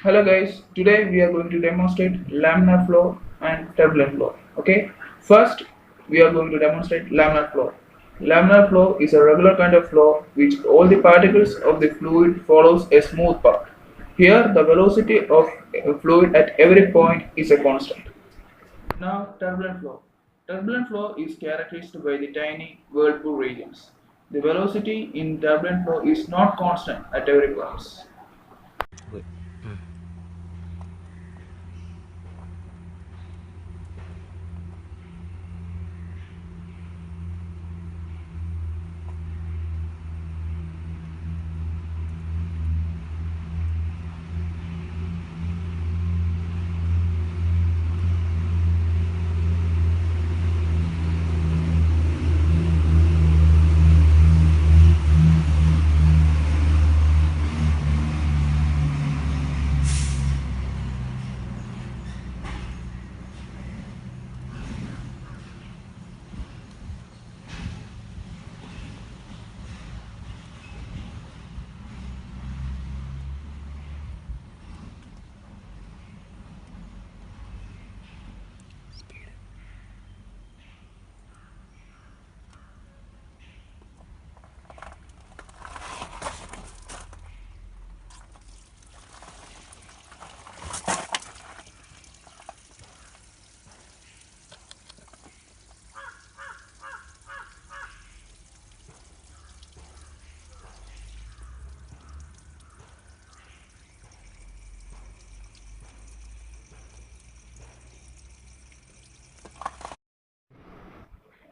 Hello guys, today we are going to demonstrate laminar flow and turbulent flow. Okay, first we are going to demonstrate laminar flow. Laminar flow is a regular kind of flow which all the particles of the fluid follows a smooth path. Here the velocity of a fluid at every point is a constant. Now turbulent flow. Turbulent flow is characterized by the tiny whirlpool regions. The velocity in turbulent flow is not constant at every point.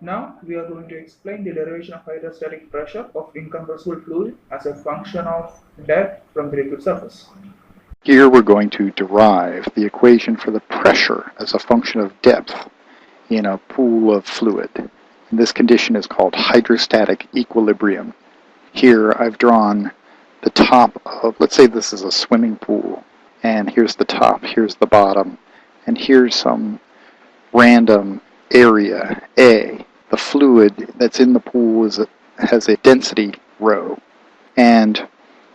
Now we are going to explain the derivation of hydrostatic pressure of incompressible fluid as a function of depth from the liquid surface. Here we're going to derive the equation for the pressure as a function of depth in a pool of fluid. And this condition is called hydrostatic equilibrium. Here I've drawn the top of, let's say this is a swimming pool, and here's the top, here's the bottom, and here's some random area A. The fluid that's in the pool has a density rho, and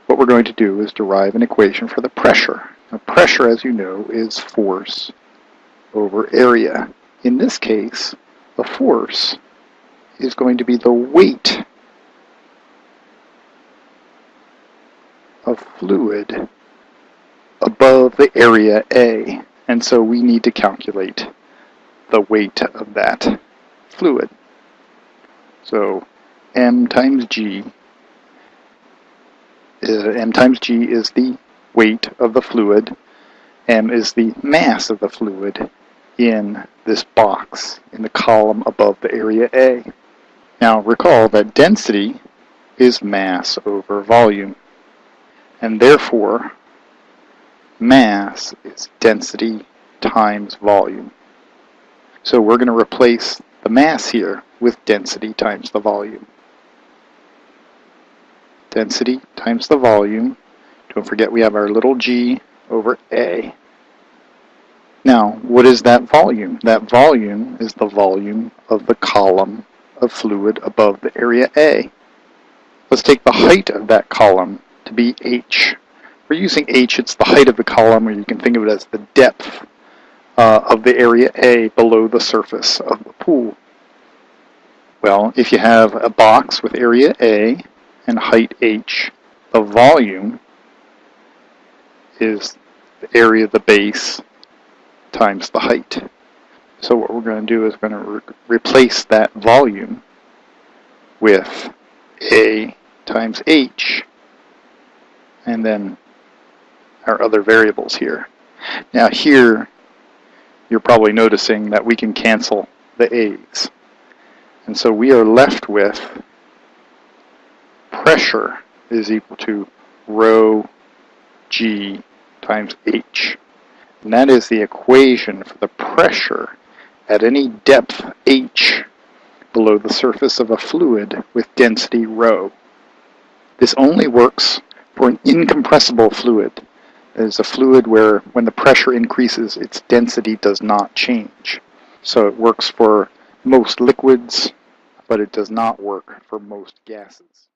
what we're going to do is derive an equation for the pressure. Now, pressure, as you know, is force over area. In this case, the force is going to be the weight of fluid above the area A. And so we need to calculate the weight of that fluid. So M times G is the weight of the fluid. M is the mass of the fluid in this box in the column above the area A. Now recall that density is mass over volume, and therefore mass is density times volume. So we're going to replace the mass here with density times the volume. Density times the volume. Don't forget we have our little g over A. Now, what is that volume? That volume is the volume of the column of fluid above the area A. Let's take the height of that column to be h. We're using h, it's the height of the column, or you can think of it as the depth of the area A below the surface of the pool. Well, if you have a box with area A and height h, the volume is the area of the base times the height. So what we're going to do is we're going to replace that volume with A times h, and then our other variables here. Now here, you're probably noticing that we can cancel the a's. And so we are left with pressure is equal to rho g times h. And that is the equation for the pressure at any depth h below the surface of a fluid with density rho. This only works for an incompressible fluid. It is a fluid where when the pressure increases, its density does not change. So it works for most liquids, but it does not work for most gases.